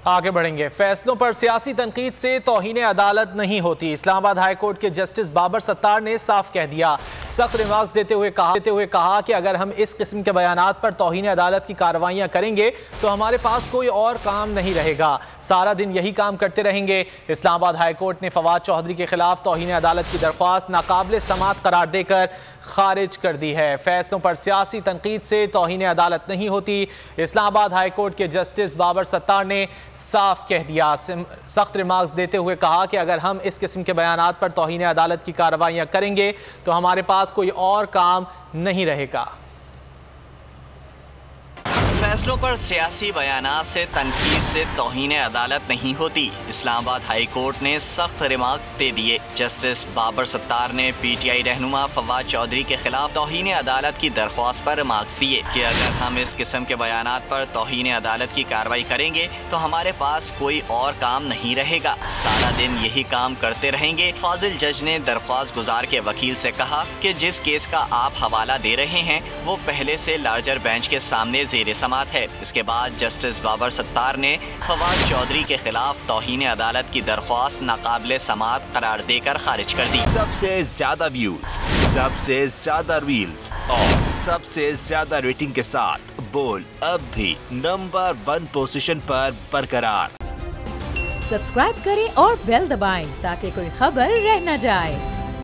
आगे बढ़ेंगे। फैसलों पर सियासी तनकीद से तौहीन अदालत नहीं होती। इस्लामाबाद हाई कोर्ट के जस्टिस बाबर सत्तार ने साफ कह दिया। सख्त रिमार्क्स देते हुए कहा कि अगर हम इस किस्म के बयानात पर तौहीन अदालत की कार्रवाइयां करेंगे तो हमारे पास कोई और काम नहीं रहेगा, सारा दिन यही काम करते रहेंगे। इस्लामाबाद हाई कोर्ट ने फवाद चौधरी के खिलाफ तौहीन अदालत की दरख्वास्त नाकाबिल समात करार देकर खारिज कर दी है। फैसलों पर सियासी तनकीद से तौहीन अदालत नहीं होती। इस्लामाबाद हाई कोर्ट के जस्टिस बाबर सत्तार ने साफ कह दिया। सख्त रिमार्क्स देते हुए कहा कि अगर हम इस किस्म के बयानात पर तौहीन अदालत की कार्रवाइयां करेंगे तो हमारे पास कोई और काम नहीं रहेगा। फैसलों पर सियासी बयानात से तनकीद से तौहीन अदालत नहीं होती। इस्लामाबाद हाई कोर्ट ने सख्त रिमार्क दे दिए। जस्टिस बाबर सत्तार ने पीटीआई रहनुमा फवाद चौधरी के खिलाफ तौहीन अदालत की दरख्वास्त पर रिमार्क्स दिए कि अगर हम इस किस्म के बयानात पर तौहीन अदालत की कार्रवाई करेंगे तो हमारे पास कोई और काम नहीं रहेगा, सारा दिन यही काम करते रहेंगे। फाजिल जज ने दरख्वास्त गुजार के वकील से कहा कि जिस केस का आप हवाला दे रहे हैं वो पहले से लार्जर बेंच के सामने जेर समात है। इसके बाद जस्टिस बाबर सत्तार ने फवाद चौधरी के खिलाफ तौहीन अदालत की दरख्वास्त नाकाबिल समात करार देकर खारिज कर दी। सबसे ज्यादा व्यूज, सबसे ज्यादा रील्स और सबसे ज्यादा रेटिंग के साथ बोल अब भी नंबर 1 पोजीशन पर बरकरार। सब्सक्राइब करें और बेल दबाएं ताकि कोई खबर रह न जाए।